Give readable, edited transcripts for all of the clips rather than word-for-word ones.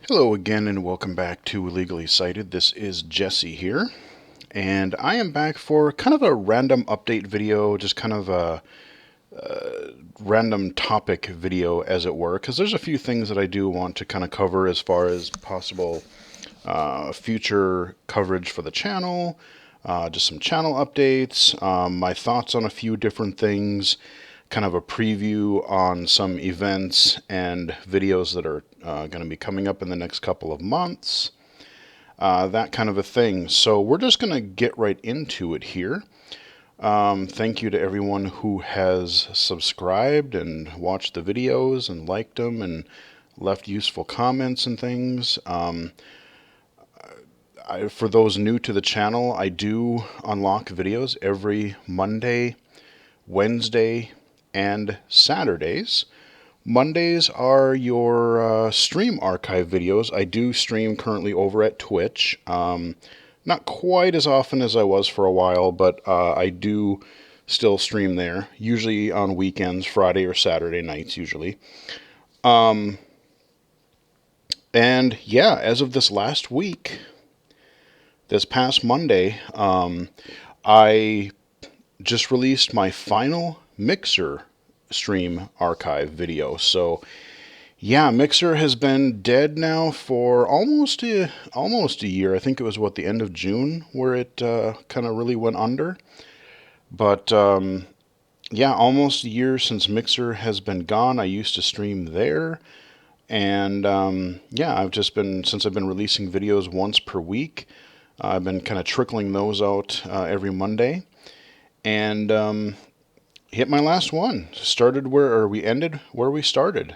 Hello again and welcome back to Legally Cited. This is Jesse here, and I am back for kind of a random update video, just kind of a random topic video as it were, because there's a few things that I do want to kind of cover as far as possible future coverage for the channel, just some channel updates, my thoughts on a few different things, kind of a preview on some events and videos that are going to be coming up in the next couple of months, that kind of a thing. So we're just going to get right into it here. Thank you to everyone who has subscribed and watched the videos and liked them and left useful comments and things. For those new to the channel, I do unlock videos every Monday, Wednesday, and Saturdays. Mondays are your stream archive videos. I do stream currently over at Twitch. Not quite as often as I was for a while, but I do still stream there, usually on weekends, Friday or Saturday nights usually. And yeah, as of this last week, this past Monday, I just released my final Mixer stream archive video. So yeah, Mixer has been dead now for almost a year. I think it was the end of June where it kind of really went under. But yeah, almost a year since Mixer has been gone. I used to stream there, and yeah, since I've been releasing videos once per week. I've been kind of trickling those out every Monday, and hit my last one. We ended where we started.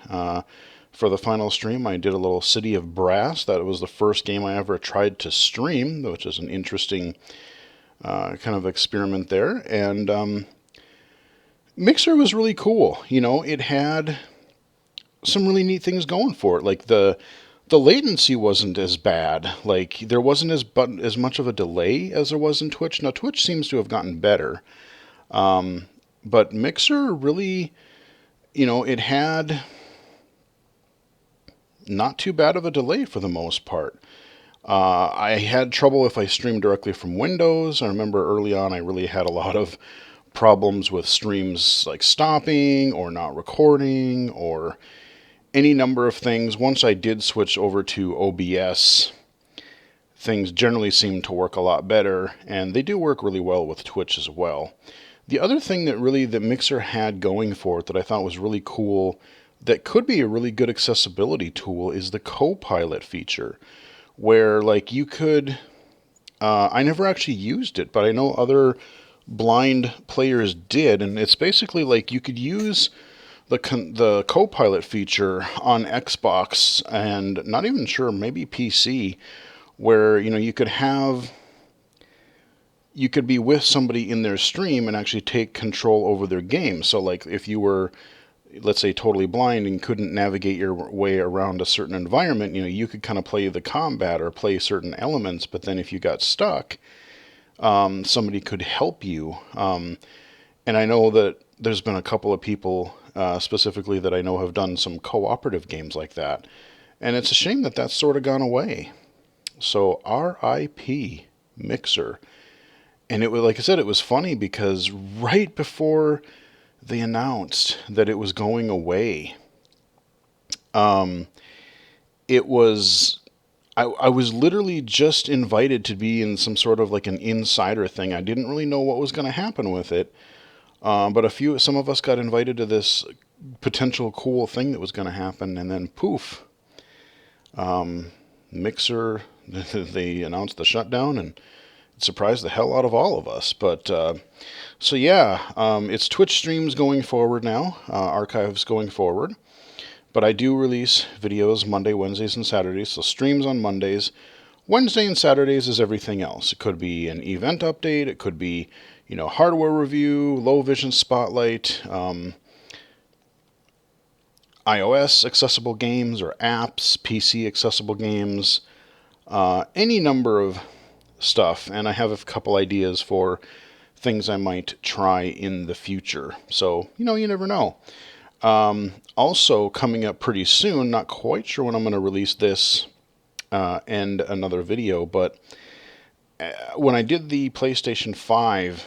For the final stream, I did a little City of Brass. That was the first game I ever tried to stream, which is an interesting kind of experiment there. And Mixer was really cool. You know, it had some really neat things going for it. Like the latency wasn't as bad. Like there wasn't as much of a delay as there was in Twitch. Now Twitch seems to have gotten better, but Mixer really, it had not too bad of a delay for the most part. I had trouble if I streamed directly from Windows. I remember early on I really had a lot of problems with streams like stopping or not recording or any number of things. Once I did switch over to OBS, things generally seem to work a lot better, and they do work really well with Twitch as well. The other thing that Mixer had going for it that I thought was really cool, that could be a really good accessibility tool, is the co-pilot feature, where like you could, I never actually used it, but I know other blind players did, and it's basically like you could use the co-pilot feature on Xbox and not even sure, maybe PC, where you could be with somebody in their stream and actually take control over their game. So like if you were, let's say, totally blind and couldn't navigate your way around a certain environment, you could kind of play the combat or play certain elements, but then if you got stuck, somebody could help you. And I know that there's been a couple of people specifically that I know have done some cooperative games like that. And it's a shame that that's sort of gone away. So RIP Mixer. And it was, like I said, it was funny because right before they announced that it was going away, it was I was literally just invited to be in some sort of like an insider thing. I didn't really know what was going to happen with it, but some of us got invited to this potential cool thing that was going to happen, and then poof, Mixer, they announced the shutdown, and it surprised the hell out of all of us. But so yeah, it's Twitch streams going forward now, archives going forward. But I do release videos Monday, Wednesdays, and Saturdays. So streams on Mondays. Wednesday and Saturdays is everything else. It could be an event update. It could be, hardware review, low vision spotlight, iOS accessible games or apps, PC accessible games, any number of stuff. And I have a couple ideas for things I might try in the future. So, you never know. Also, coming up pretty soon, not quite sure when I'm going to release this and another video. But when I did the PlayStation 5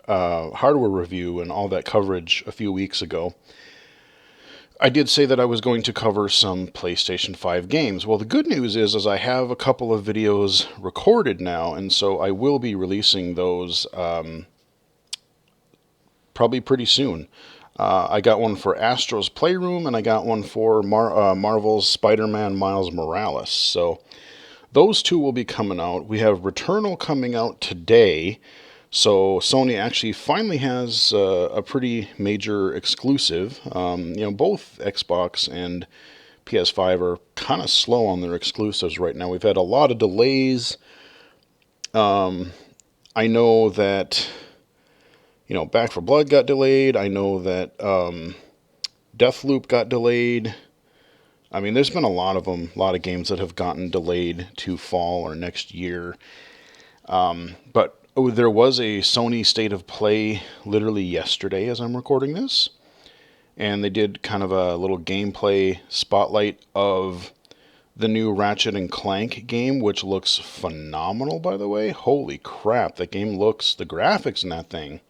hardware review and all that coverage a few weeks ago, I did say that I was going to cover some PlayStation 5 games. Well, the good news is I have a couple of videos recorded now, and so I will be releasing those probably pretty soon. I got one for Astro's Playroom, and I got one for Marvel's Spider-Man Miles Morales. So those two will be coming out. We have Returnal coming out today. So Sony actually finally has a pretty major exclusive. Both Xbox and PS5 are kind of slow on their exclusives right now. We've had a lot of delays. I know that Back 4 Blood got delayed. I know that Deathloop got delayed. I mean, there's been a lot of them, a lot of games that have gotten delayed to fall or next year. But there was a Sony State of Play literally yesterday as I'm recording this. And they did kind of a little gameplay spotlight of the new Ratchet and Clank game, which looks phenomenal, by the way. Holy crap, the graphics in that thing.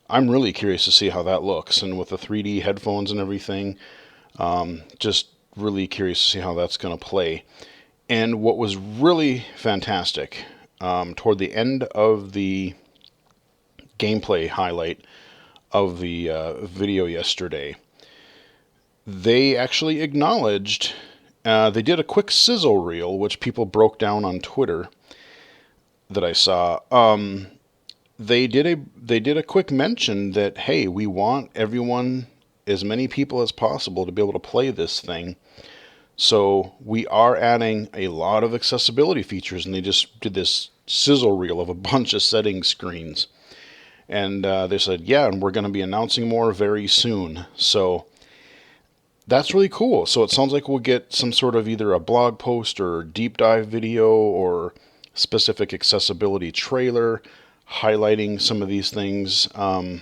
I'm really curious to see how that looks. And with the 3D headphones and everything, just really curious to see how that's going to play. And what was really fantastic, toward the end of the gameplay highlight of the video yesterday, they actually acknowledged, they did a quick sizzle reel, which people broke down on Twitter that I saw. They did a quick mention that, hey, we want everyone, as many people as possible, to be able to play this thing. So we are adding a lot of accessibility features, and they just did this sizzle reel of a bunch of settings screens. And they said, yeah, and we're going to be announcing more very soon. So that's really cool. So it sounds like we'll get some sort of either a blog post or deep dive video or specific accessibility trailer highlighting some of these things. I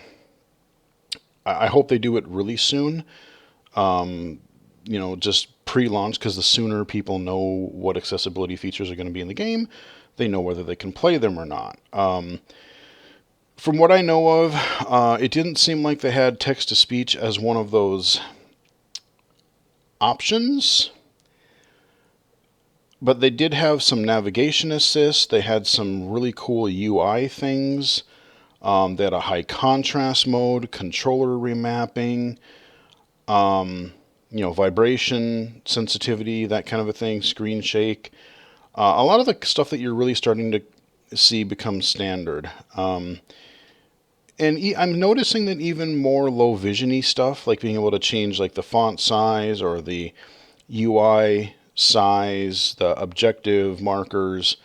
hope they do it really soon. Just pre-launch, because the sooner people know what accessibility features are going to be in the game, they know whether they can play them or not. From what I know of, it didn't seem like they had text-to-speech as one of those options, but they did have some navigation assist. They had some really cool UI things. They had a high contrast mode, controller remapping, vibration, sensitivity, that kind of a thing, screen shake. A lot of the stuff that you're really starting to see become standard. And I'm noticing that even more low vision-y stuff, like being able to change like the font size or the UI size, the objective markers,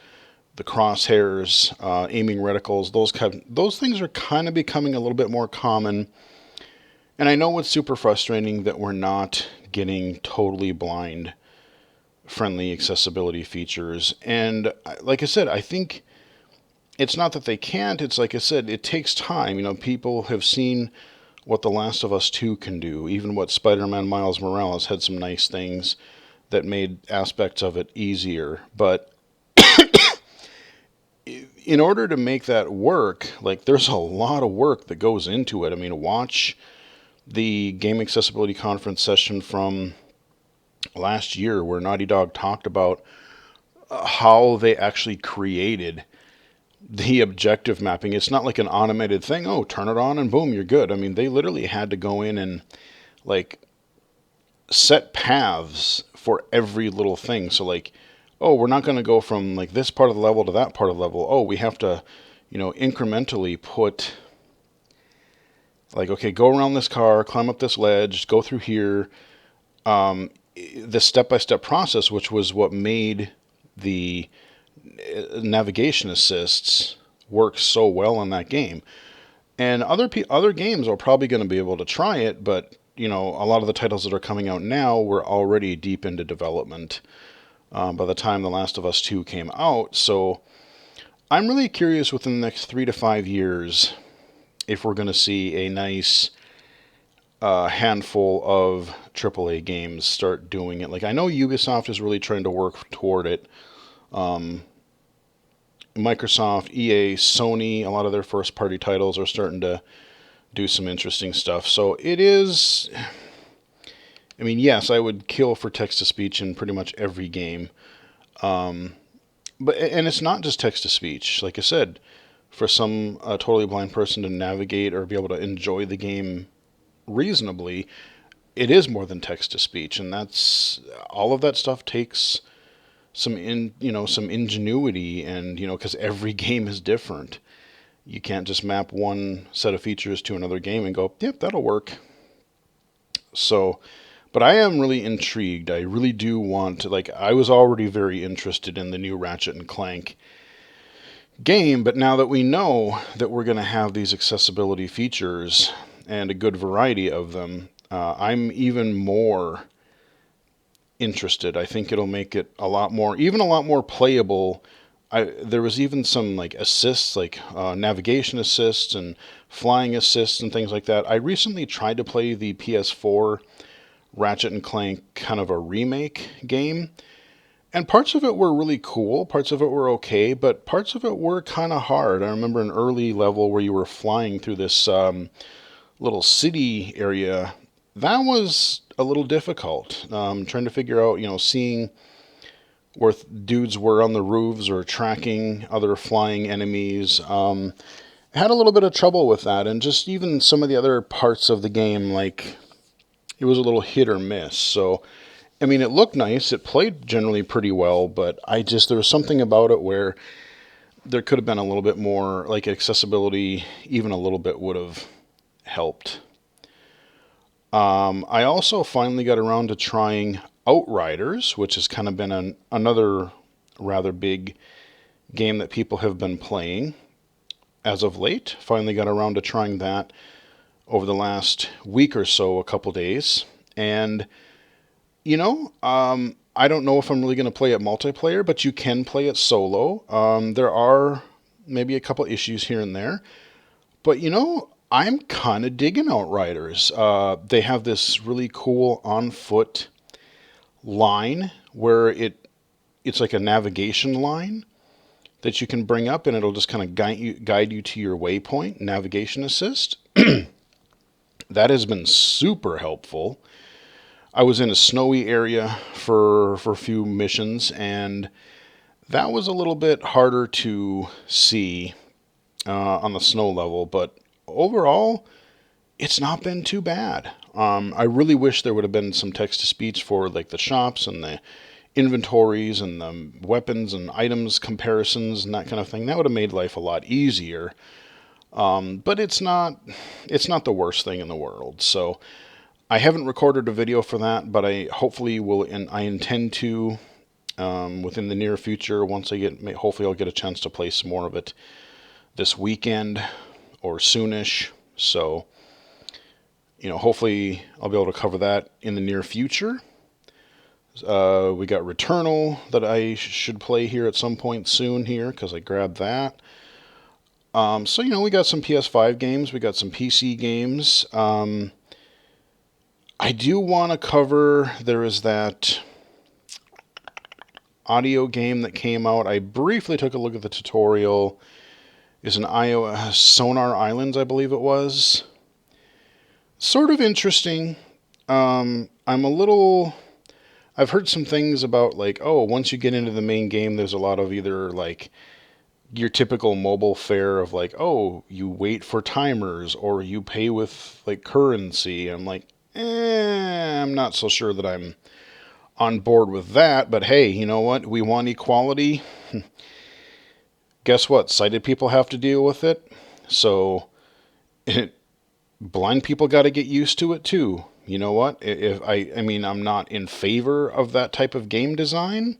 the crosshairs, aiming reticles, those things are kind of becoming a little bit more common. And I know it's super frustrating that we're not getting totally blind friendly accessibility features. And like I said, I think it's not that they can't. It's like I said, it takes time. People have seen what The Last of Us 2 can do. Even what Spider-Man Miles Morales had some nice things that made aspects of it easier. But in order to make that work, like, there's a lot of work that goes into it. I mean, watch the Game Accessibility Conference session from last year where Naughty Dog talked about how they actually created the objective mapping. It's not like an automated thing. Oh, turn it on and boom, you're good. I mean, they literally had to go in and like set paths for every little thing. So like, oh, we're not going to go from like this part of the level to that part of the level. Oh, we have to, incrementally put like, okay, go around this car, climb up this ledge, go through here. The step-by-step process, which was what made the navigation assists work so well in that game. And other games are probably going to be able to try it, but a lot of the titles that are coming out now were already deep into development by the time The Last of Us 2 came out. So I'm really curious within the next 3 to 5 years if we're going to see a nice a handful of AAA games start doing it. Like, I know Ubisoft is really trying to work toward it. Microsoft, EA, Sony, a lot of their first party titles are starting to do some interesting stuff. So it is, I mean, yes, I would kill for text to speech in pretty much every game. And it's not just text to speech. Like I said, for some totally blind person to navigate or be able to enjoy the game reasonably, it is more than text to speech, and that's all of that stuff takes some some ingenuity, and because every game is different. You can't just map one set of features to another game and go, yep, that'll work. So, but I am really intrigued. I really do want to, like, I was already very interested in the new Ratchet and Clank game, but now that we know that we're going to have these accessibility features and a good variety of them, I'm even more interested. I think it'll make it a lot more playable. There was even some like assists, like navigation assists and flying assists and things like that. I recently tried to play the PS4 Ratchet and Clank kind of a remake game, and parts of it were really cool, parts of it were okay, but parts of it were kind of hard. I remember an early level where you were flying through this little city area. That was a little difficult. Trying to figure out, seeing where dudes were on the roofs or tracking other flying enemies. Had a little bit of trouble with that, and just even some of the other parts of the game, like, it was a little hit or miss. So, I mean, it looked nice. It played generally pretty well, but there was something about it where there could have been a little bit more, like, accessibility, even a little bit would have helped. I also finally got around to trying Outriders, which has kind of been another rather big game that people have been playing as of late. Finally got around to trying that over the last week or so, a couple days. And, I don't know if I'm really going to play it multiplayer, but you can play it solo. There are maybe a couple issues here and there. But, I'm kind of digging Outriders. They have this really cool on-foot line where it's like a navigation line that you can bring up, and it'll just kind of guide you to your waypoint, navigation assist. That has been super helpful. I was in a snowy area for a few missions, and that was a little bit harder to see on the snow level, but overall, it's not been too bad. I really wish there would have been some text-to-speech for like the shops and the inventories and the weapons and items comparisons and that kind of thing. That would have made life a lot easier. But it's not the worst thing in the world. So I haven't recorded a video for that, but I hopefully will, and I intend to within the near future. Hopefully I'll get a chance to play some more of it this weekend or soonish. So, hopefully I'll be able to cover that in the near future. We got Returnal that I should play here at some point soon here, because I grabbed that. So, we got some PS5 games. We got some PC games. I do want to cover, there is that audio game that came out. I briefly took a look at the tutorial. It's an iOS Sonar Islands, I believe it was. Sort of interesting. I've heard some things about, like, once you get into the main game, there's a lot of either, like, your typical mobile fare of, like, you wait for timers, or you pay with, like, currency. I'm like, I'm not so sure that I'm on board with that, but hey, you know what? We want equality. Guess what? Sighted people have to deal with it. So, blind people got to get used to it too. You know what? I'm not in favor of that type of game design.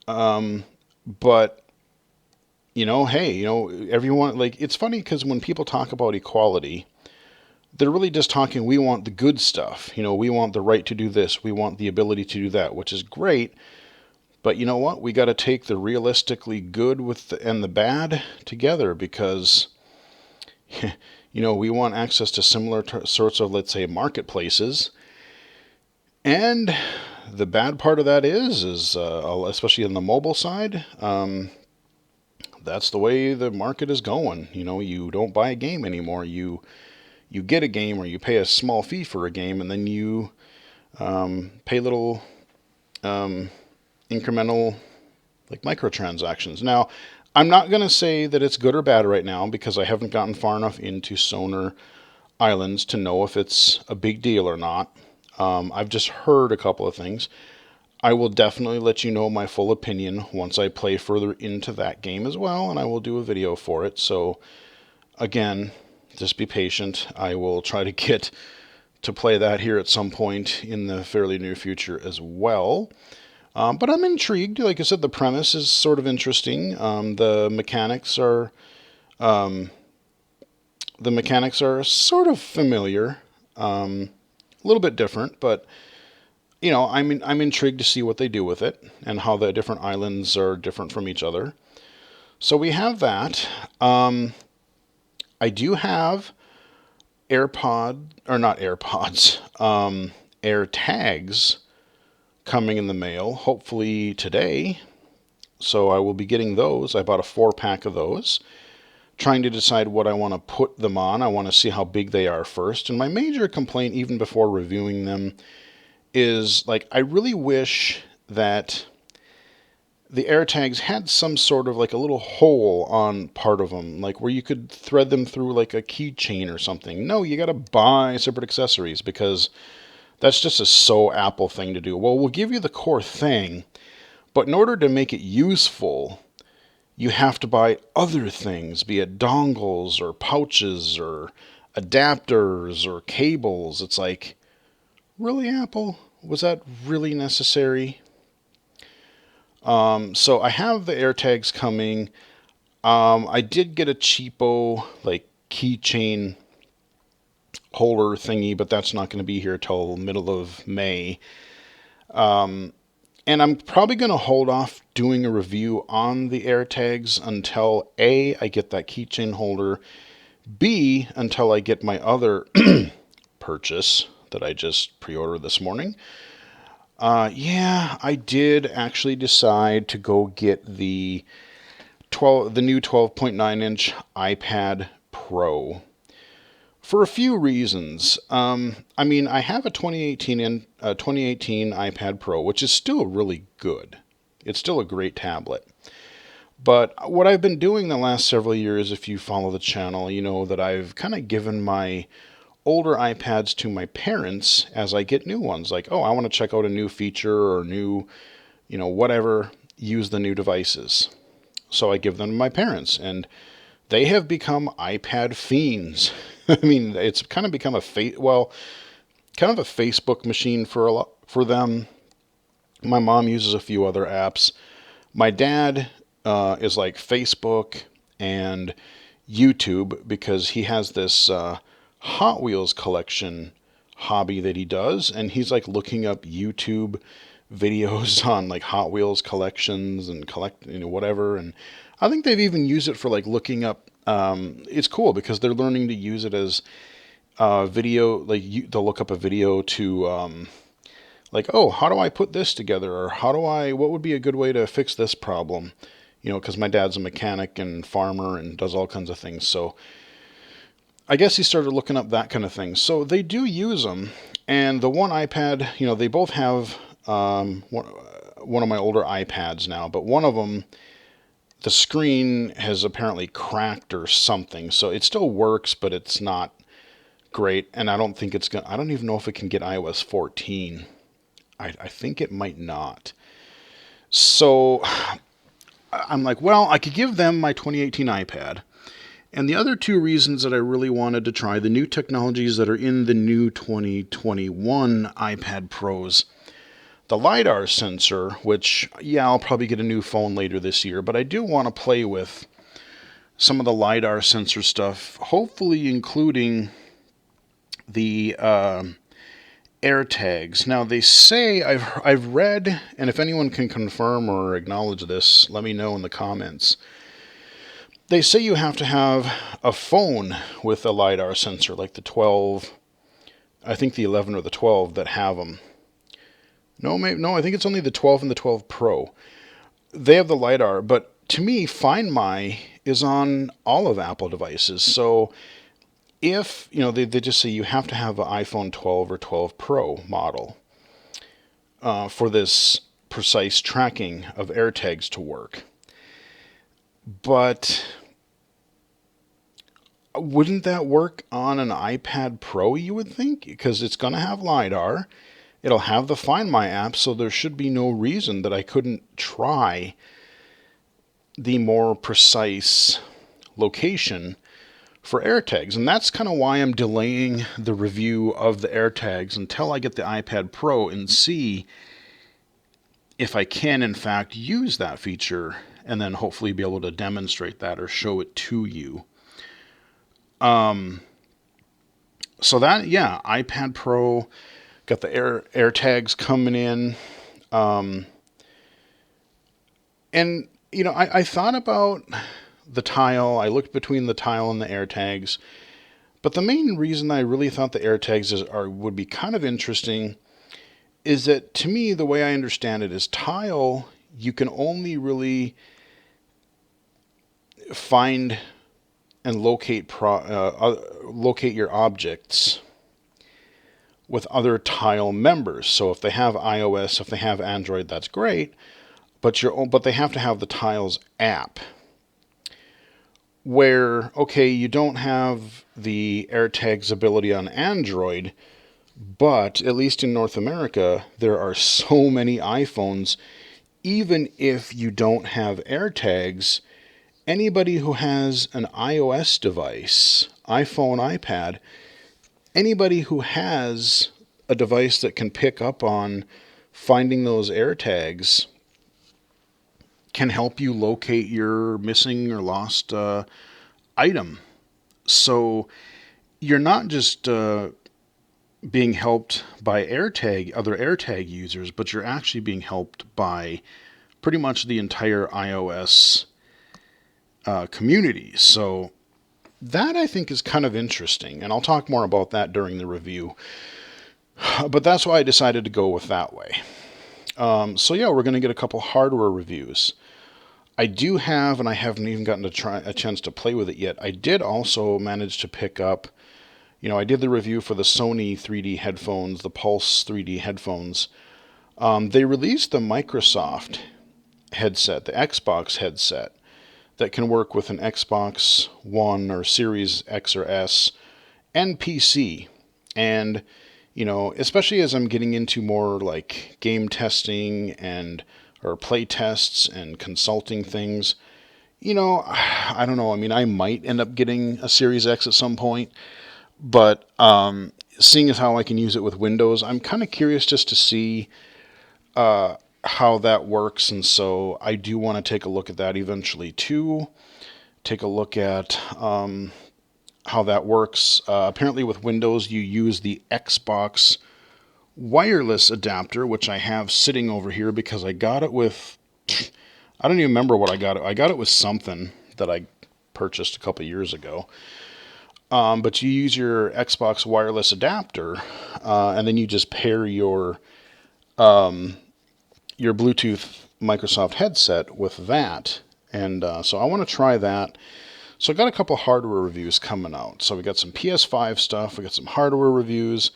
But, hey, everyone, like, it's funny because when people talk about equality, they're really just talking, we want the good stuff. We want the right to do this. We want the ability to do that, which is great. But you know what? We got to take the realistically good and the bad together, because We want access to similar sorts of, let's say, marketplaces. And the bad part of that is especially on the mobile side, that's the way the market is going. You don't buy a game anymore. You get a game, or you pay a small fee for a game, and then you pay little incremental, like, microtransactions. Now, I'm not going to say that it's good or bad right now, because I haven't gotten far enough into Sonar Islands to know if it's a big deal or not. I've just heard a couple of things. I will definitely let you know my full opinion once I play further into that game as well, and I will do a video for it. So, again, just be patient. I will try to get to play that here at some point in the fairly near future as well. But I'm intrigued. Like I said, the premise is sort of interesting. The mechanics are sort of familiar, a little bit different, but I'm intrigued to see what they do with it and how the different islands are different from each other. So we have that. I do have Air tags coming in the mail, hopefully today. So I will be getting those. I bought a 4-pack of those, trying to decide what I want to put them on. I want to see how big they are first. And my major complaint, even before reviewing them, is, like, I really wish that the air tags had some sort of, like, a little hole on part of them, like where you could thread them through, like, a keychain or something. No, you got to buy separate accessories, because that's just a so Apple thing to do. Well, we'll give you the core thing, but in order to make it useful, you have to buy other things, be it dongles or pouches or adapters or cables. It's like, really, Apple? Was that really necessary? So I have the AirTags coming. I did get a cheapo, like, keychain holder thingy, but that's not going to be here till middle of May. And I'm probably going to hold off doing a review on the AirTags until A, I get that keychain holder, B, until I get my other purchase that I just pre-ordered this morning. Yeah, I did actually decide to go get the new 12.9-inch iPad Pro for a few reasons. I have a 2018 iPad Pro, which is still really good. It's still a great tablet. But what I've been doing the last several years, if you follow the channel, you know that I've kind of given my older iPads to my parents as I get new ones. Like, oh, I want to check out a new feature or new, whatever, use the new devices. So I give them to my parents, and they have become iPad fiends. It's kind of become kind of a Facebook machine for them. My mom uses a few other apps. My dad is like Facebook and YouTube, because he has this Hot Wheels collection hobby that he does, and he's like looking up YouTube videos on, like, Hot Wheels collections and whatever. And I think they've even used it for, like, looking up. It's cool because they're learning to use it as video. Like, they'll look up a video to like, oh, how do I put this together, or what would be a good way to fix this problem? Because my dad's a mechanic and farmer and does all kinds of things. So I guess he started looking up that kind of thing. So they do use them. And the one iPad, they both have one of my older iPads now, but one of them, the screen has apparently cracked or something. So it still works, but it's not great. And I don't think I don't even know if it can get iOS 14. I think it might not. So I'm like, well, I could give them my 2018 iPad. And the other two reasons that I really wanted to try the new technologies that are in the new 2021 iPad Pros, the LiDAR sensor, which, yeah, I'll probably get a new phone later this year, but I do want to play with some of the LiDAR sensor stuff, hopefully including the AirTags. Now, they say, I've read, and if anyone can confirm or acknowledge this, let me know in the comments. They say you have to have a phone with a LiDAR sensor, like the 12, I think the 11 or the 12 that have them. No, I think it's only the 12 and the 12 Pro. They have the LiDAR, but to me, Find My is on all of Apple devices. So if, they just say you have to have an iPhone 12 or 12 Pro model for this precise tracking of AirTags to work. But wouldn't that work on an iPad Pro, you would think? Because it's going to have LiDAR. It'll have the Find My app, so there should be no reason that I couldn't try the more precise location for AirTags. And that's kind of why I'm delaying the review of the AirTags until I get the iPad Pro and see if I can, in fact, use that feature and then hopefully be able to demonstrate that or show it to you. So that, yeah, iPad Pro, got the AirTags coming in. And, I thought about the Tile. I looked between the Tile and the AirTags. But the main reason I really thought the AirTags would be kind of interesting is that, to me, the way I understand it is Tile, you can only really find and locate your objects with other Tile members. So if they have iOS, if they have Android, that's great. But they have to have the Tiles app. Where, okay, you don't have the AirTags ability on Android, but at least in North America, there are so many iPhones. Even if you don't have AirTags, anybody who has an iOS device, iPhone, iPad, anybody who has a device that can pick up on finding those AirTags can help you locate your missing or lost item. So you're not just being helped by other AirTag users, but you're actually being helped by pretty much the entire iOS community. So that, I think, is kind of interesting, and I'll talk more about that during the review. But that's why I decided to go with that way. So yeah, we're going to get a couple hardware reviews. I do have, and I haven't even gotten a chance to play with it yet, I did also manage to pick up, I did the review for the Sony 3D headphones, the Pulse 3D headphones. They released the Microsoft headset, the Xbox headset, that can work with an Xbox One or Series X or S and PC. And, especially as I'm getting into more like game testing or play tests and consulting things, I don't know. I mean, I might end up getting a Series X at some point, but seeing as how I can use it with Windows, I'm kind of curious just to see how that works. And so I do want to take a look at that eventually too. Take a look at how that works. Apparently with Windows, you use the Xbox wireless adapter, which I have sitting over here because I got it with, I don't even remember what I got it. I got it with something that I purchased a couple years ago. But you use your Xbox wireless adapter, and then you just pair your Bluetooth Microsoft headset with that. And so I want to try that. So I got a couple hardware reviews coming out. So we got some PS5 stuff. We got some hardware reviews.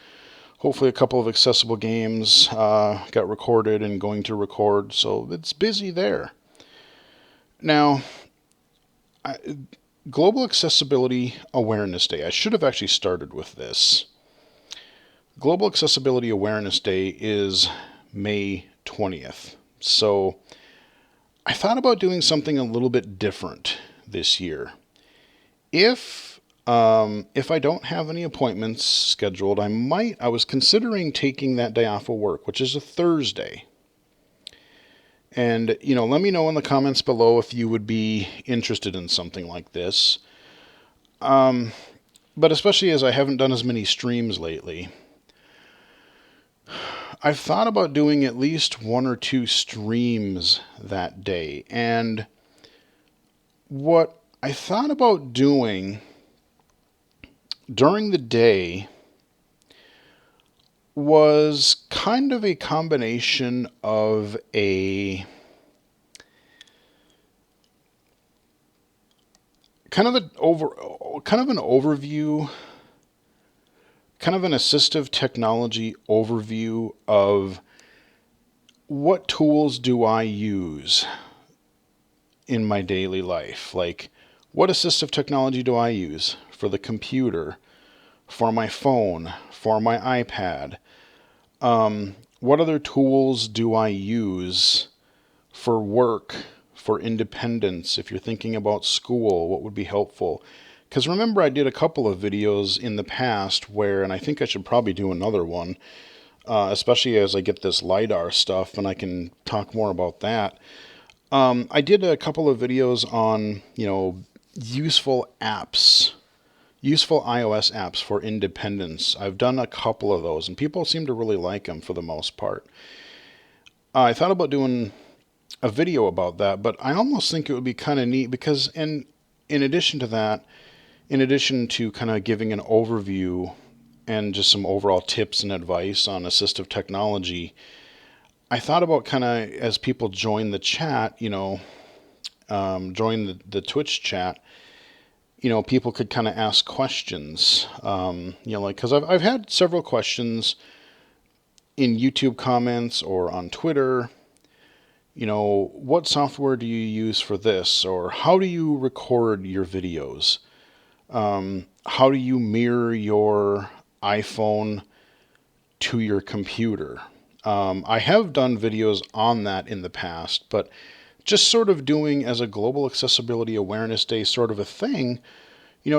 Hopefully a couple of accessible games got recorded and going to record. So it's busy there. Now, Global Accessibility Awareness Day. I should have actually started with this. Global Accessibility Awareness Day is May 20th. So I thought about doing something a little bit different this year. If I don't have any appointments scheduled, I was considering taking that day off of work, which is a Thursday. And, let me know in the comments below if you would be interested in something like this. But especially as I haven't done as many streams lately, I've thought about doing at least 1 or 2 streams that day. And what I thought about doing during the day was kind of a combination of a kind of an overview, kind of an assistive technology overview of what tools do I use in my daily life. Like, what assistive technology do I use for the computer, for my phone, for my iPad? What other tools do I use for work, for independence? If you're thinking about school, what would be helpful? Because remember, I did a couple of videos in the past where, and I think I should probably do another one, especially as I get this LiDAR stuff and I can talk more about that. I did a couple of videos on, useful apps, useful iOS apps for independence. I've done a couple of those, and people seem to really like them for the most part. I thought about doing a video about that, but I almost think it would be kind of neat because, in addition to that, in addition to kind of giving an overview and just some overall tips and advice on assistive technology, I thought about kind of as people join the chat, join the Twitch chat, people could kind of ask questions, like, because I've had several questions in YouTube comments or on Twitter. What software do you use for this? Or how do you record your videos? How do you mirror your iPhone to your computer? I have done videos on that in the past, but just sort of doing as a Global Accessibility Awareness Day sort of a thing,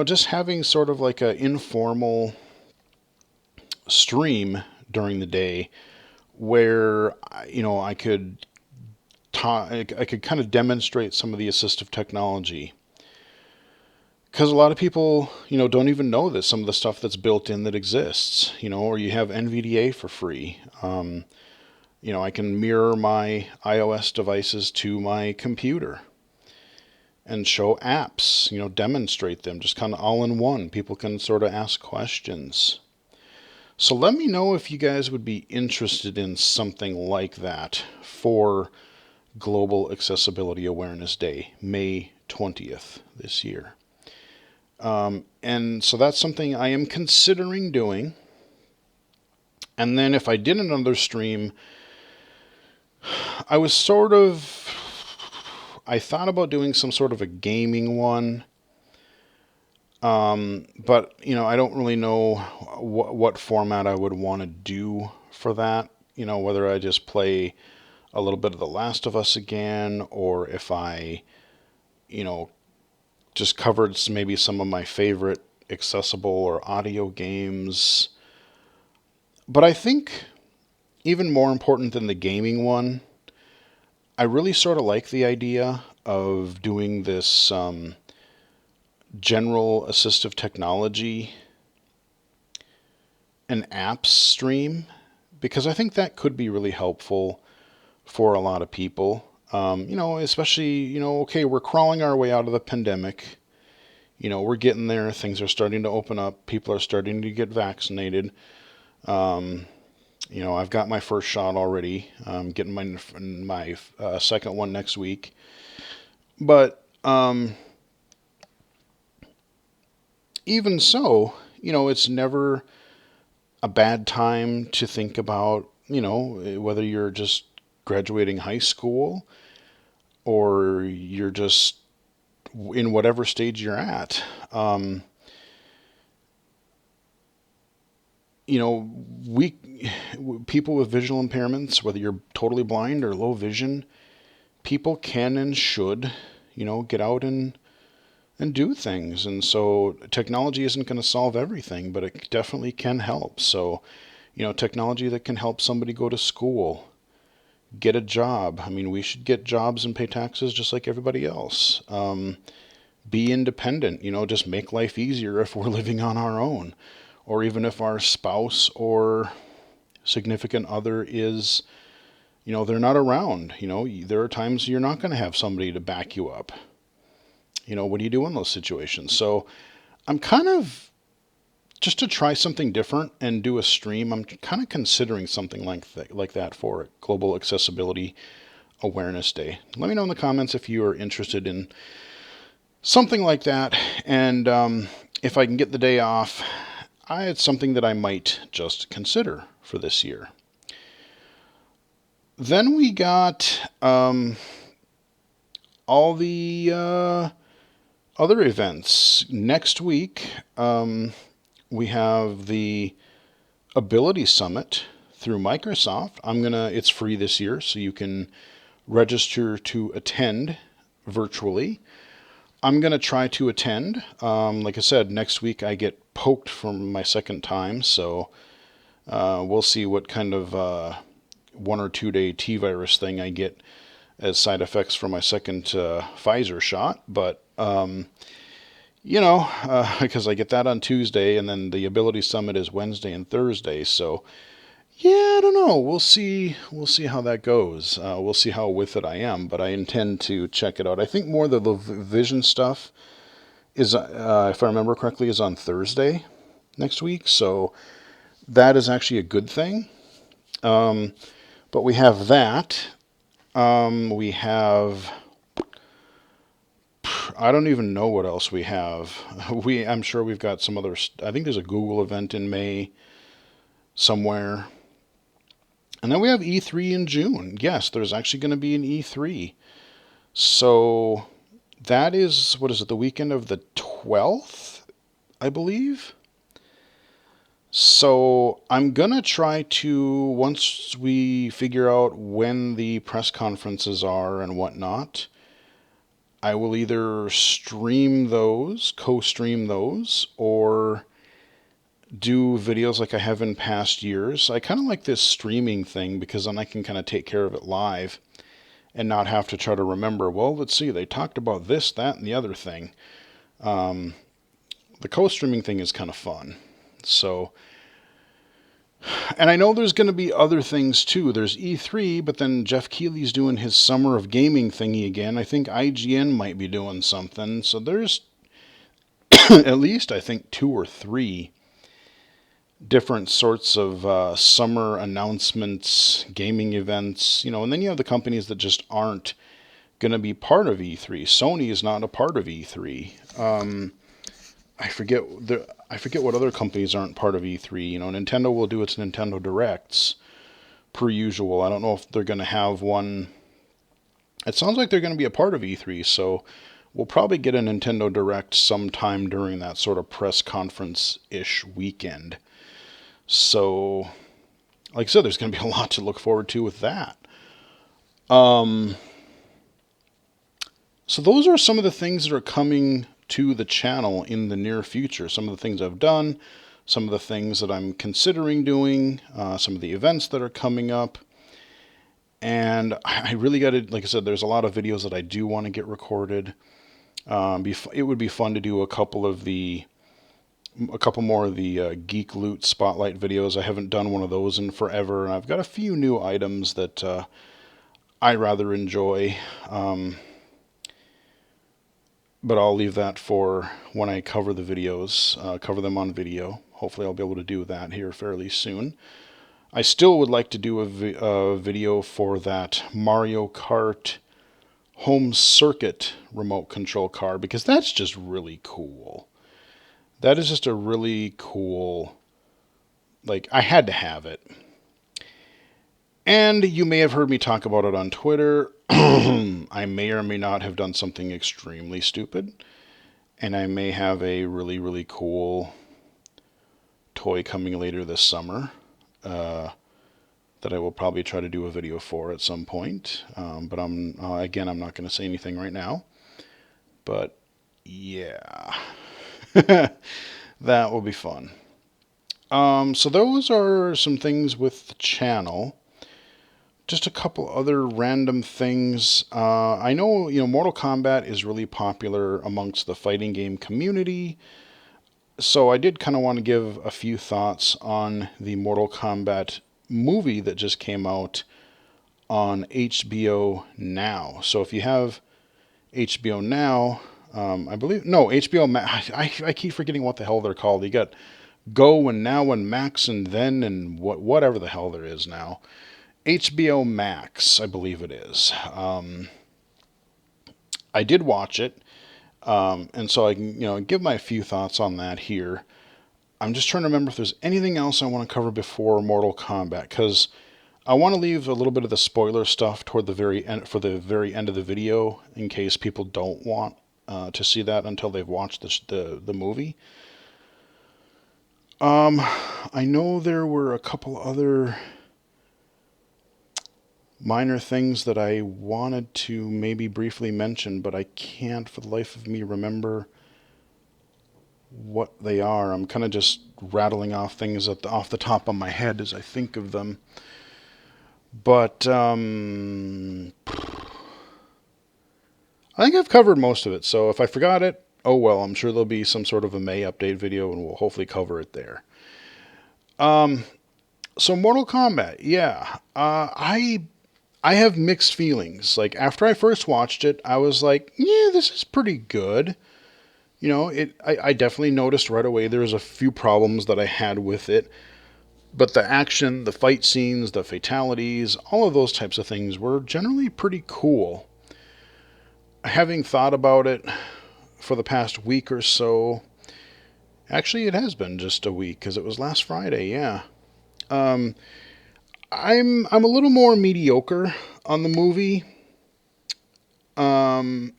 just having sort of like an informal stream during the day where, I could I could kind of demonstrate some of the assistive technology. Because a lot of people, don't even know that some of the stuff that's built in that exists, or you have NVDA for free. I can mirror my iOS devices to my computer and show apps, demonstrate them, just kind of all in one. People can sort of ask questions. So let me know if you guys would be interested in something like that for Global Accessibility Awareness Day, May 20th this year. And so that's something I am considering doing. And then if I did another stream, I thought about doing some sort of a gaming one. But, I don't really know what format I would want to do for that. Whether I just play a little bit of The Last of Us again, or if I, just covered maybe some of my favorite accessible or audio games. But I think even more important than the gaming one, I really sort of like the idea of doing this general assistive technology and apps stream, because I think that could be really helpful for a lot of people. Especially, okay, we're crawling our way out of the pandemic. We're getting there. Things are starting to open up. People are starting to get vaccinated. I've got my first shot already. I'm getting my second one next week. But even so, it's never a bad time to think about, whether you're just graduating high school or you're just in whatever stage you're at. We people with visual impairments, whether you're totally blind or low vision, people can and should, get out and do things. And so technology isn't going to solve everything, but it definitely can help. So, technology that can help somebody go to school, get a job. I mean, we should get jobs and pay taxes just like everybody else. Be independent, just make life easier if we're living on our own. Or even if our spouse or significant other is, they're not around. There are times you're not going to have somebody to back you up. What do you do in those situations? So I'm kind of, just to try something different and do a stream, I'm kind of considering something like that for Global Accessibility Awareness Day. Let me know in the comments if you are interested in something like that. And if I can get the day off, it's something that I might just consider for this year. Then we got all the other events. Next week, we have the Ability Summit through Microsoft. It's free this year, so you can register to attend virtually. I'm going to try to attend. Like I said, next week I get poked for my second time, so we'll see what kind of 1 or 2 day T-virus thing I get as side effects for my second Pfizer shot. But, because I get that on Tuesday, and then the Ability Summit is Wednesday and Thursday, so yeah, I don't know. We'll see how that goes. We'll see how with it I am, but I intend to check it out. I think more the Vision stuff is, if I remember correctly, is on Thursday next week. So that is actually a good thing. But we have that. We have, I don't even know what else we have. I'm sure we've got some other. I think there's a Google event in May somewhere. And then we have E3 in June. Yes, there's actually going to be an E3. So that is, what is it, the weekend of the 12th, I believe? So I'm going to try to, once we figure out when the press conferences are and whatnot, I will either stream those, co-stream those, or do videos like I have in past years. I kind of like this streaming thing because then I can kind of take care of it live and not have to try to remember, well, let's see, they talked about this, that, and the other thing. The co-streaming thing is kind of fun. So, and I know there's going to be other things too. There's E3, but then Jeff Keighley's doing his Summer of Gaming thingy again. I think IGN might be doing something. So there's at least, I think, 2 or 3 different sorts of summer announcements, gaming events, and then you have the companies that just aren't going to be part of E3. Sony is not a part of E3. I forget what other companies aren't part of E3. Nintendo will do its Nintendo Directs per usual. I don't know if they're going to have one. It sounds like they're going to be a part of E3, so we'll probably get a Nintendo Direct sometime during that sort of press conference-ish weekend. So, like I said, there's going to be a lot to look forward to with that. So those are some of the things that are coming to the channel in the near future. Some of the things I've done, some of the things that I'm considering doing, some of the events that are coming up. And I really got to, like I said, there's a lot of videos that I do want to get recorded. It would be fun to do a couple more of the Geek Loot Spotlight videos. I haven't done one of those in forever, and I've got a few new items that I rather enjoy. But I'll leave that for when I cover the videos, cover them on video. Hopefully I'll be able to do that here fairly soon. I still would like to do a video for that Mario Kart home circuit remote control car, because that's just really cool. That is just a really cool, I had to have it. And you may have heard me talk about it on Twitter. I may or may not have done something extremely stupid. And I may have a really, really cool toy coming later this summer that I will probably try to do a video for at some point. But I'm not going to say anything right now. But yeah, that will be fun. So those are some things with the channel. Just a couple other random things. I know, Mortal Kombat is really popular amongst the fighting game community. So I did kind of want to give a few thoughts on the Mortal Kombat movie that just came out on HBO Now. So if you have HBO Now, I believe no HBO Max. I keep forgetting what the hell they're called. You got Go and Now and Max and Then and whatever the hell there is now. HBO Max, I believe it is. I did watch it, and so I can give my few thoughts on that here. I'm just trying to remember if there's anything else I want to cover before Mortal Kombat, because I want to leave a little bit of the spoiler stuff toward the very end, for the very end of the video, in case people don't want to see that until they've watched the movie. I know there were a couple other minor things that I wanted to maybe briefly mention, but I can't for the life of me remember what they are. I'm kind of just rattling off things off the top of my head as I think of them. But I think I've covered most of it, so if I forgot it, oh well, I'm sure there'll be some sort of a May update video and we'll hopefully cover it there. So Mortal Kombat, yeah. I have mixed feelings. Like, after I first watched it, I was like, yeah, this is pretty good. I definitely noticed right away there was a few problems that I had with it. But the action, the fight scenes, the fatalities, all of those types of things were generally pretty cool. Having thought about it for the past week or so, actually it has been just a week because it was last Friday, yeah. I'm a little more mediocre on the movie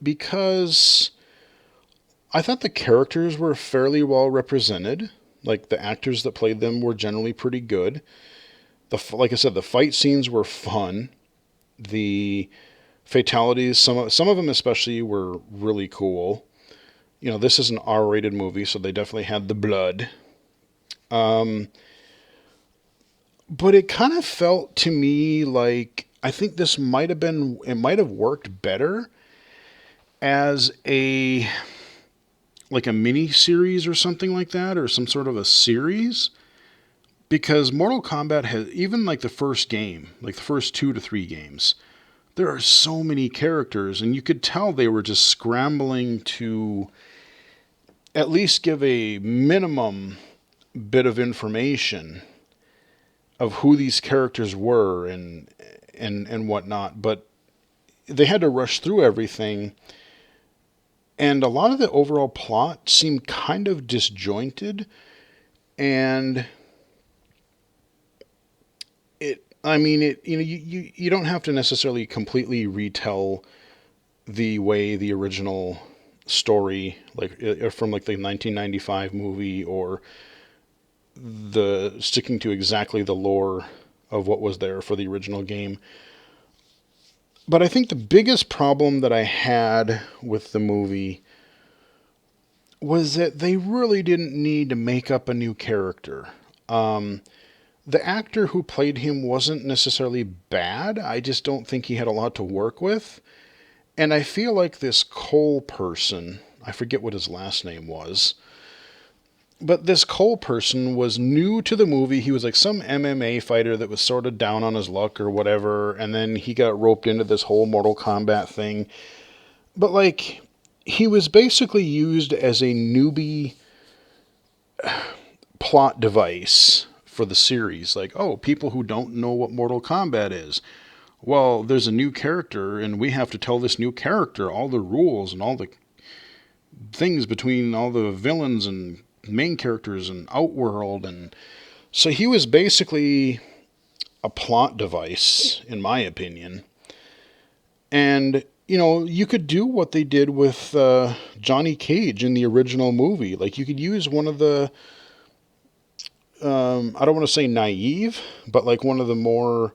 because I thought the characters were fairly well represented. Like, the actors that played them were generally pretty good. Like I said, the fight scenes were fun. The fatalities, some of them especially, were really cool. This is an R-rated movie, so they definitely had the blood. But it kind of felt to me like I think it might have worked better as a mini series or something like that, or some sort of a series, because Mortal Kombat has, even like the first game, like the first 2 to 3 games, there are so many characters, and you could tell they were just scrambling to at least give a minimum bit of information of who these characters were and whatnot, but they had to rush through everything, and a lot of the overall plot seemed kind of disjointed, and you don't have to necessarily completely retell the way the original story, like from like the 1995 movie, or the sticking to exactly the lore of what was there for the original game. But I think the biggest problem that I had with the movie was that they really didn't need to make up a new character. The actor who played him wasn't necessarily bad. I just don't think he had a lot to work with. And I feel like this Cole person, I forget what his last name was, but this Cole person was new to the movie. He was like some MMA fighter that was sort of down on his luck or whatever, and then he got roped into this whole Mortal Kombat thing. But like, he was basically used as a newbie plot device for the series. Like, oh, people who don't know what Mortal Kombat is. Well, there's a new character, and we have to tell this new character all the rules and all the things between all the villains and main characters and Outworld. And so he was basically a plot device, in my opinion. And, you could do what they did with Johnny Cage in the original movie. Like, you could use one of the, I don't want to say naive, but like you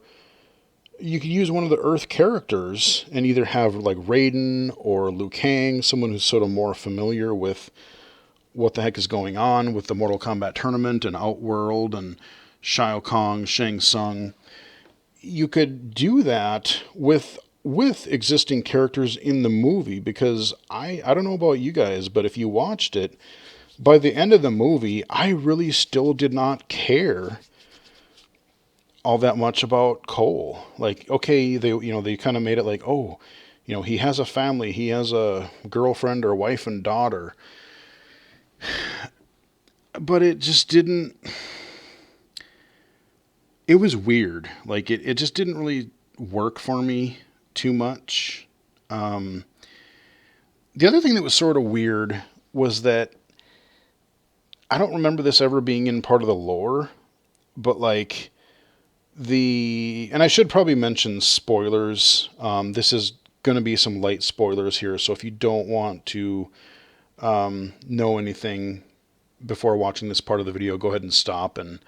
could use one of the Earth characters and either have like Raiden or Liu Kang, someone who's sort of more familiar with what the heck is going on with the Mortal Kombat tournament and Outworld and Shao Kahn, Shang Tsung. You could do that with existing characters in the movie, because I don't know about you guys, but if you watched it, by the end of the movie, I really still did not care all that much about Cole. Like, okay, they kind of made it like, oh, he has a family, he has a girlfriend or wife and daughter. But it just didn't, it was weird. Like, it just didn't really work for me too much. The other thing that was sort of weird was that I don't remember this ever being in part of the lore, but like and I should probably mention spoilers. This is going to be some light spoilers here, so if you don't want to know anything before watching this part of the video, go ahead and stop and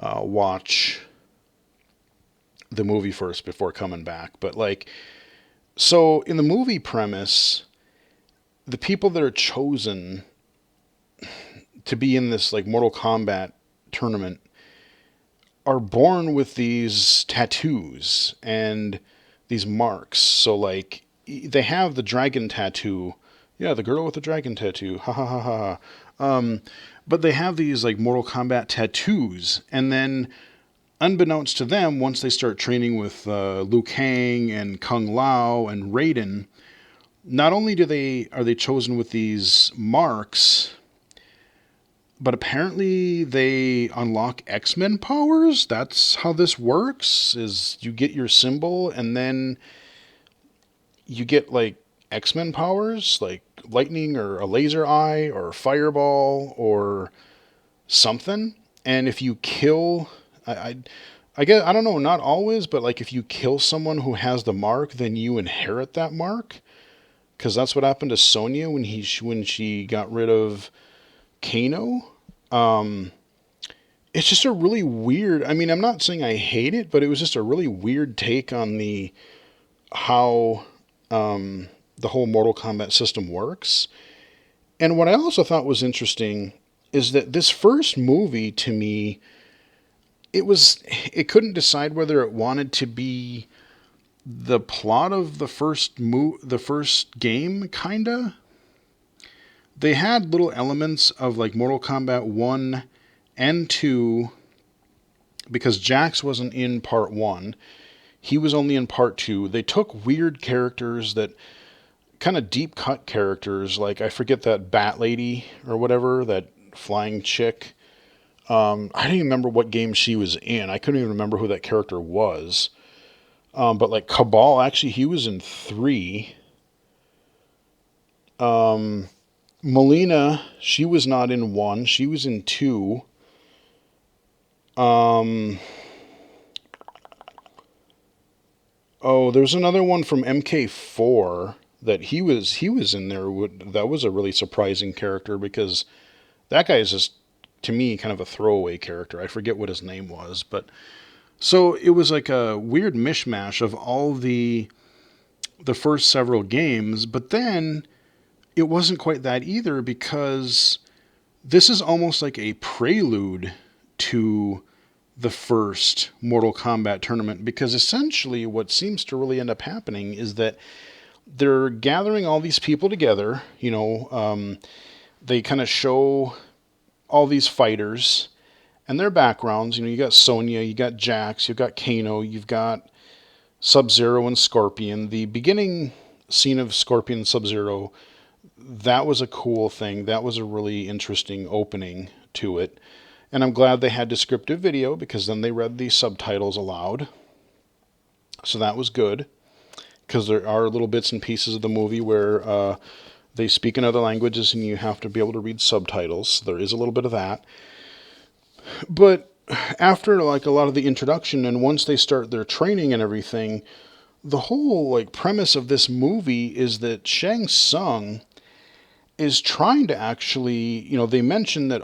watch the movie first before coming back. But like, so in the movie premise, the people that are chosen to be in this like Mortal Kombat tournament are born with these tattoos and these marks. So like they have the dragon tattoo. Yeah, the girl with the dragon tattoo. Ha ha ha ha. But they have these like Mortal Kombat tattoos, and then unbeknownst to them, once they start training with Liu Kang and Kung Lao and Raiden, not only are they chosen with these marks, but apparently they unlock X-Men powers. That's how this works, is you get your symbol and then you get like X-Men powers, like lightning or a laser eye or fireball or something. And if you kill, I guess, I don't know, not always, but like if you kill someone who has the mark, then you inherit that mark. Because that's what happened to Sonya when she got rid of Kano. It's just a really weird, I mean, I'm not saying I hate it, but it was just a really weird take on how the whole Mortal Kombat system works. And what I also thought was interesting is that this first movie, to me, it couldn't decide whether it wanted to be the plot of the first game, kinda. They had little elements of like Mortal Kombat 1 and 2, because Jax wasn't in part 1. He was only in part 2. They took weird characters, that kind of deep cut characters, like I forget that Bat Lady or whatever, that flying chick. I don't even remember what game she was in. I couldn't even remember who that character was. But like Cabal, actually, he was in 3. Melina, she was not in 1. She was in 2. Oh, there's another one from MK4 that he was in there. That was a really surprising character, because that guy is just, to me, kind of a throwaway character. I forget what his name was, but so it was like a weird mishmash of all the first several games, but then it wasn't quite that either, because this is almost like a prelude to the first Mortal Kombat tournament, because essentially what seems to really end up happening is that they're gathering all these people together. They kind of show all these fighters and their backgrounds. You got Sonya, you got Jax, you've got Kano, you've got Sub-Zero and Scorpion. The beginning scene of Scorpion and Sub-Zero, that was a cool thing. That was a really interesting opening to it. And I'm glad they had descriptive video, because then they read the subtitles aloud. So that was good, because there are little bits and pieces of the movie where they speak in other languages and you have to be able to read subtitles. There is a little bit of that. But after like a lot of the introduction, and once they start their training and everything, the whole like premise of this movie is that Shang Tsung is trying to actually, they mentioned that,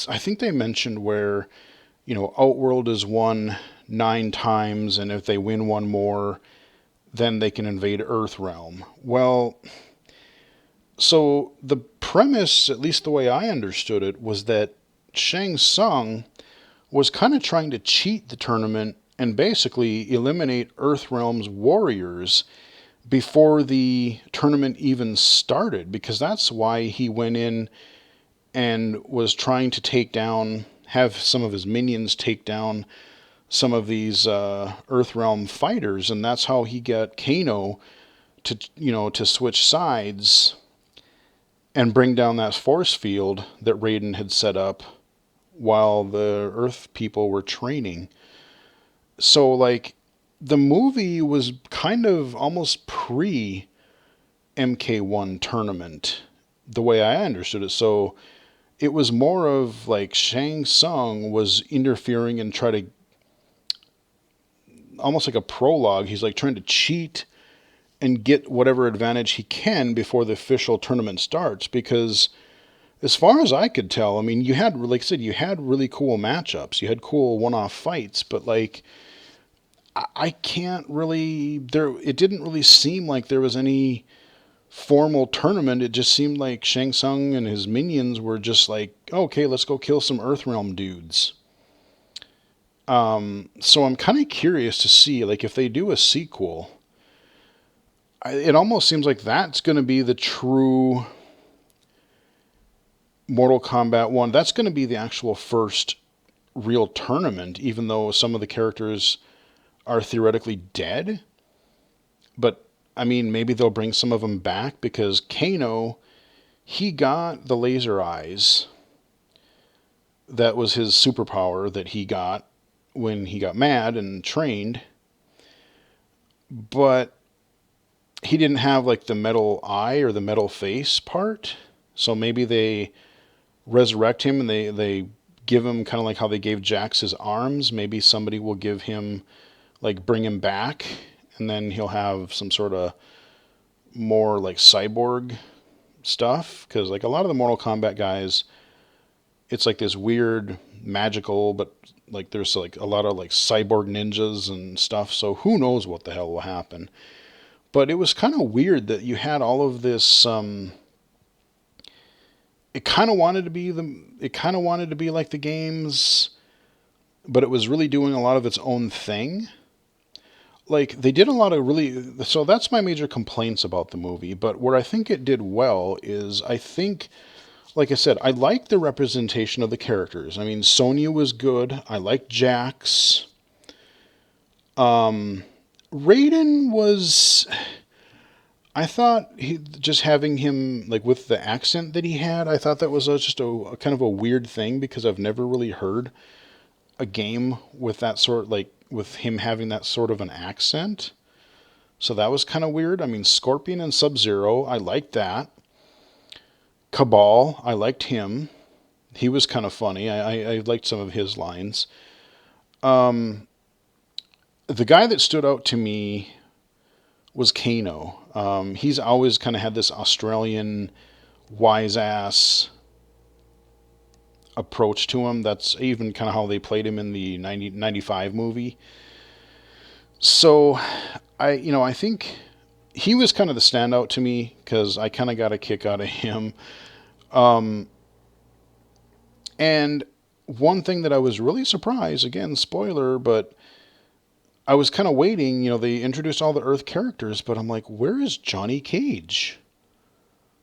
I think they mentioned where, Outworld is won 9 times, and if they win one more, then they can invade Earthrealm. Well, so the premise, at least the way I understood it, was that Shang Tsung was kind of trying to cheat the tournament and basically eliminate Earthrealm's warriors before the tournament even started, because that's why he went in and was trying to have some of his minions take down some of these Earthrealm fighters, and that's how he got Kano to to switch sides and bring down that force field that Raiden had set up while the Earth people were training. So like the movie was kind of almost pre MK1 tournament, the way I understood it. So it was more of like Shang Tsung was interfering and try to, almost like a prologue. He's like trying to cheat and get whatever advantage he can before the official tournament starts. Because as far as I could tell, I mean, you had, like I said, you had really cool matchups. You had cool one-off fights, but like I can't really there. It didn't really seem like there was any formal tournament. It just seemed like Shang Tsung and his minions were just like, okay, let's go kill some Earthrealm dudes. So I'm kind of curious to see, like, if they do a sequel, it almost seems like that's going to be the true Mortal Kombat 1. That's going to be the actual first real tournament, even though some of the characters are theoretically dead. But, I mean, maybe they'll bring some of them back because Kano, he got the laser eyes. That was his superpower that he got when he got mad and trained. But he didn't have like the metal eye or the metal face part. So maybe they resurrect him and they give him kind of like how they gave Jax his arms. Maybe somebody will give him, like, bring him back, and then he'll have some sort of more like cyborg stuff. Because like a lot of the Mortal Kombat guys, it's like this weird magical, but like there's like a lot of like cyborg ninjas and stuff. So who knows what the hell will happen. But it was kind of weird that you had all of this. It kind of wanted to be like the games, but it was really doing a lot of its own thing. Like they did a lot of really. So that's my major complaints about the movie. But where I think it did well is I think, like I said, I like the representation of the characters. I mean, Sonya was good. I liked Jax. Raiden was. I thought just having him like with the accent that he had, I thought that was just a kind of a weird thing because I've never really heard a game with that sort, like with him having that sort of an accent. So that was kind of weird. I mean, Scorpion and Sub-Zero, I liked that. Cabal, I liked him. He was kind of funny. I liked some of his lines. The guy that stood out to me was Kano. He's always kind of had this Australian wise ass approach to him. That's even kind of how they played him in the 95 movie. So I think he was kind of the standout to me because I kind of got a kick out of him. And one thing that I was really surprised, again, spoiler, but I was kind of waiting, they introduced all the Earth characters, but I'm like, where is Johnny Cage?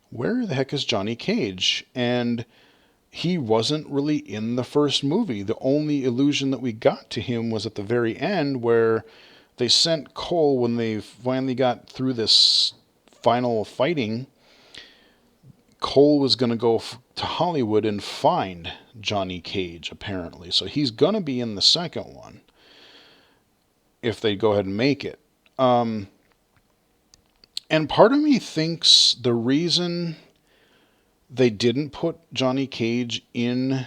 Where the heck is Johnny Cage? And he wasn't really in the first movie. The only allusion that we got to him was at the very end where they sent Cole, when they finally got through this final fighting, Cole was going to go to Hollywood and find Johnny Cage, apparently. So he's going to be in the second one if they go ahead and make it. And part of me thinks the reason they didn't put Johnny Cage in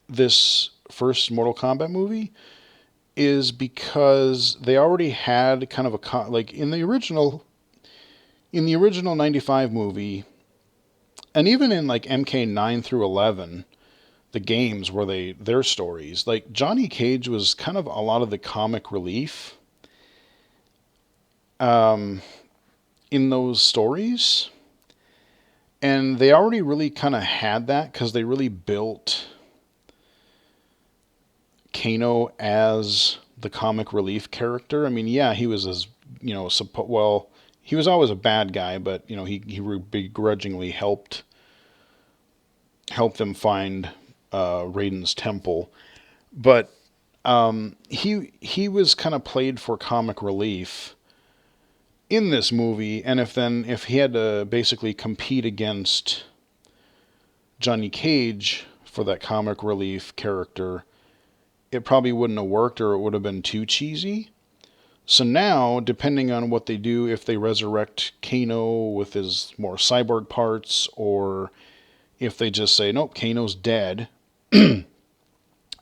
this first Mortal Kombat movie is because they already had kind of a, like in the original 95 movie, and even in like MK 9 through 11, the games where their stories, like Johnny Cage was kind of a lot of the comic relief in those stories. And they already really kind of had that because they really built Kano as the comic relief character. I mean, yeah, he was as, he was always a bad guy, but, he begrudgingly helped them find Raiden's temple. But he was kind of played for comic relief in this movie, and if he had to basically compete against Johnny Cage for that comic relief character, it probably wouldn't have worked, or it would have been too cheesy. So now, depending on what they do, if they resurrect Kano with his more cyborg parts, or if they just say, nope, Kano's dead,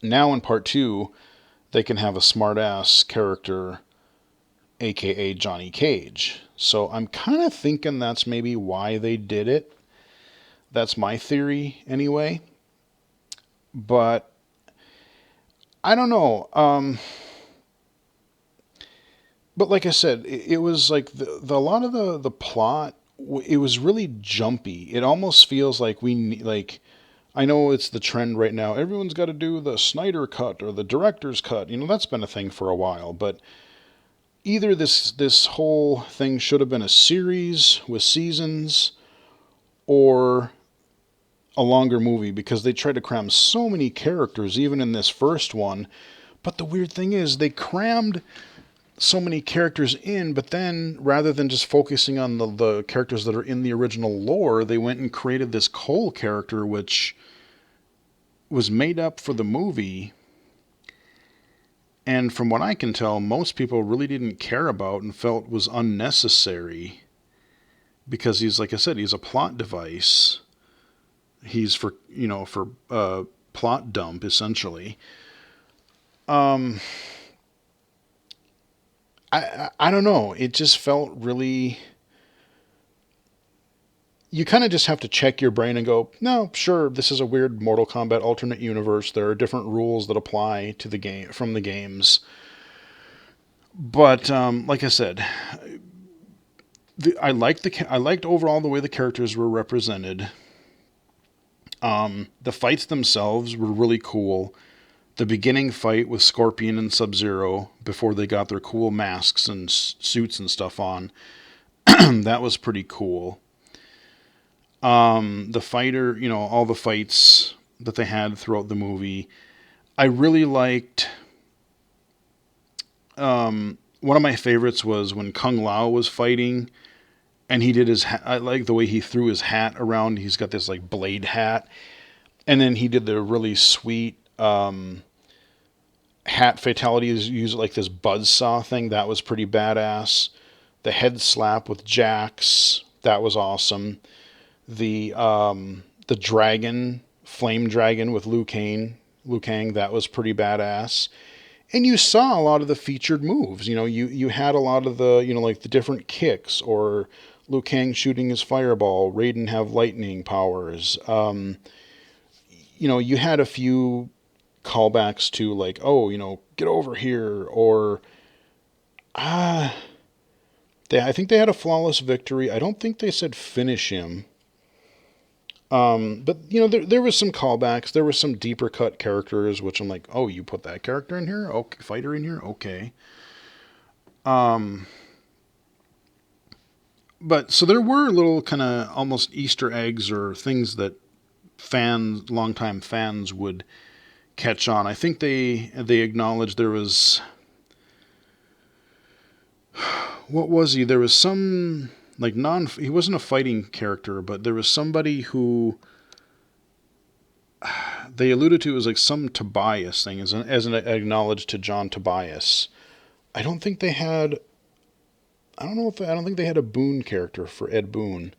now in part two, they can have a smart-ass character, aka Johnny Cage. So I'm kind of thinking that's maybe why they did it. That's my theory, anyway. But I don't know. But like I said, it was like a lot of the plot. It was really jumpy. It almost feels like like. I know it's the trend right now. Everyone's got to do the Snyder cut or the director's cut. That's been a thing for a while. But either this whole thing should have been a series with seasons, or a longer movie, because they tried to cram so many characters even in this first one. But the weird thing is they crammed so many characters in, but then rather than just focusing on the characters that are in the original lore, they went and created this Cole character, which was made up for the movie. And from what I can tell, most people really didn't care about and felt was unnecessary, because he's, like I said, he's a plot device. He's for plot dump, essentially. I don't know. It just felt really. You kind of just have to check your brain and go, no, sure, this is a weird Mortal Kombat alternate universe. There are different rules that apply to the game from the games. But like I said, I liked overall the way the characters were represented. The fights themselves were really cool. The beginning fight with Scorpion and Sub-Zero before they got their cool masks and suits and stuff on, that was pretty cool. The fighter, all the fights that they had throughout the movie, I really liked. One of my favorites was when Kung Lao was fighting, and he did his. I like the way he threw his hat around. He's got this like blade hat, and then he did the really sweet hat fatality. Use like this buzzsaw thing. That was pretty badass. The head slap with Jax, that was awesome. The dragon, flame dragon with Liu Kang, that was pretty badass. And you saw a lot of the featured moves. You had a lot of the, like the different kicks, or Liu Kang shooting his fireball, Raiden have lightning powers. You had a few callbacks to like, get over here, or I think they had a flawless victory. I don't think they said finish him. But there was some callbacks. There was some deeper cut characters, which I'm like, oh, you put that character in here? Okay, fighter in here? Okay. But so there were little kind of almost Easter eggs or things that longtime fans would catch on. I think they acknowledged there was, what was he? There was some like he wasn't a fighting character, but there was somebody who they alluded to as like some Tobias thing, as an acknowledged to John Tobias. I don't think they had. I don't think they had a Boone character for Ed Boon.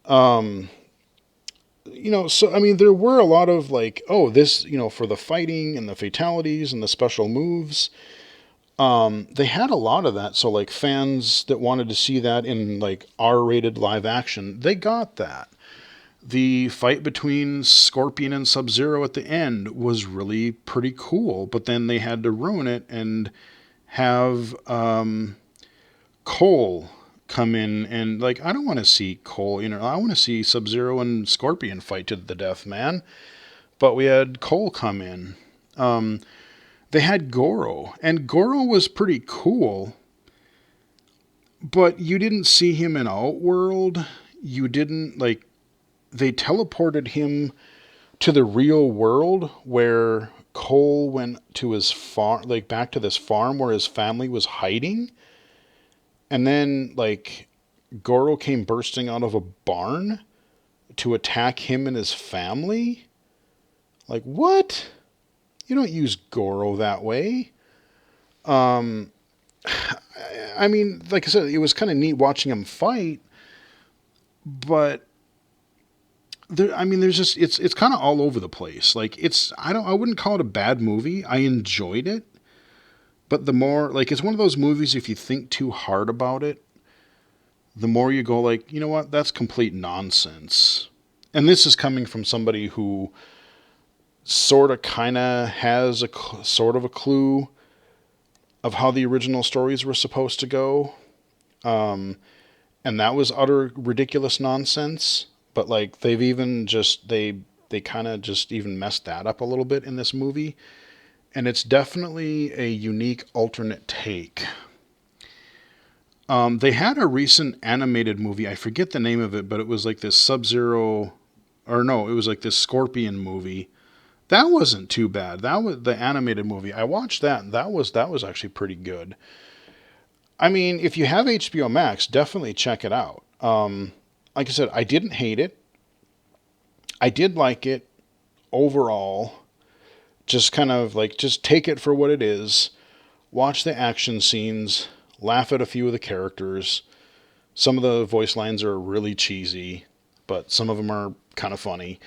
So I mean, there were a lot of like, this, for the fighting and the fatalities and the special moves. They had a lot of that. So like fans that wanted to see that in like R-rated live action, they got that. The fight between Scorpion and Sub-Zero at the end was really pretty cool, but then they had to ruin it and have Cole come in, and like, I don't want to see Cole, I want to see Sub-Zero and Scorpion fight to the death, man. But we had Cole come in. They had Goro, and Goro was pretty cool, but you didn't see him in Outworld. You didn't, like, they teleported him to the real world where Cole went to his farm, like back to this farm where his family was hiding. And then, like, Goro came bursting out of a barn to attack him and his family? Like, what? You don't use Goro that way. I mean, like I said, it was kind of neat watching him fight, but there's just it's kind of all over the place. Like I wouldn't call it a bad movie. I enjoyed it, but the more like it's one of those movies if you think too hard about it, the more you go like, you know what, that's complete nonsense. And this is coming from somebody who sort of kind of has a sort of a clue of how the original stories were supposed to go. And that was utter ridiculous nonsense. But like they've even just they kind of just even messed that up a little bit in this movie. And it's definitely a unique alternate take. They had a recent animated movie. I forget the name of it, but it was like this Sub-Zero, or no, it was like this Scorpion movie. That wasn't too bad. That was the animated movie. I watched that, and that was actually pretty good. I mean, if you have HBO Max, definitely check it out. Like I said, I didn't hate it. I did like it overall. Just kind of like, just take it for what it is. Watch the action scenes. Laugh at a few of the characters. Some of the voice lines are really cheesy, but some of them are kind of funny.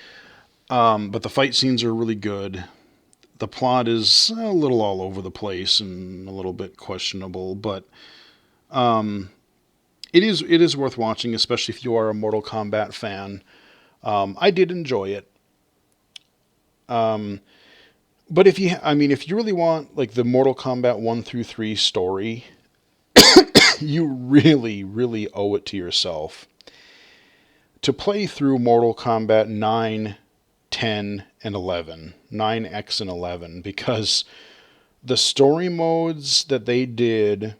But the fight scenes are really good. The plot is a little all over the place and a little bit questionable, but it is worth watching, especially if you are a Mortal Kombat fan. I did enjoy it. But if you really want like the Mortal Kombat 1 through 3 story, you really, really owe it to yourself to play through Mortal Kombat 9, 10, and 11. 9X and 11. Because the story modes that they did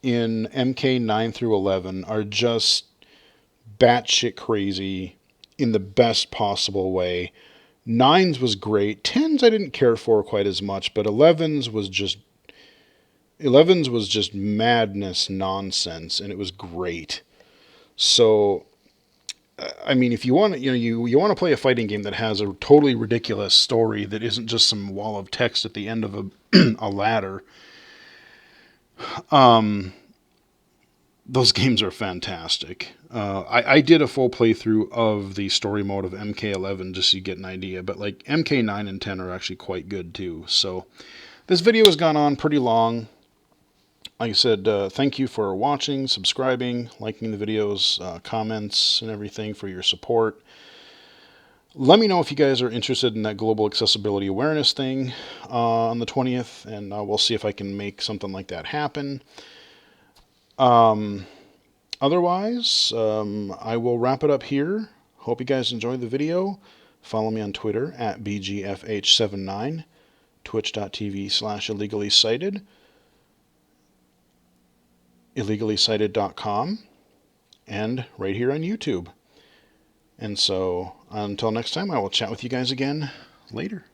in MK 9 through 11 are just batshit crazy in the best possible way. 9's was great. 10's I didn't care for quite as much, but 11's was just madness nonsense, and it was great. So, I mean, if you want, you want to play a fighting game that has a totally ridiculous story that isn't just some wall of text at the end of a ladder. Those games are fantastic. I did a full playthrough of the story mode of MK11 just so you get an idea, but like MK9 and 10 are actually quite good too. So this video has gone on pretty long. Like I said, thank you for watching, subscribing, liking the videos, comments, and everything for your support. Let me know if you guys are interested in that global accessibility awareness thing on the 20th, and we'll see if I can make something like that happen. Otherwise, I will wrap it up here. Hope you guys enjoyed the video. Follow me on Twitter at BGFH79, twitch.tv/illegally-cited, illegally-cited.com, and right here on YouTube. And so, until next time, I will chat with you guys again later.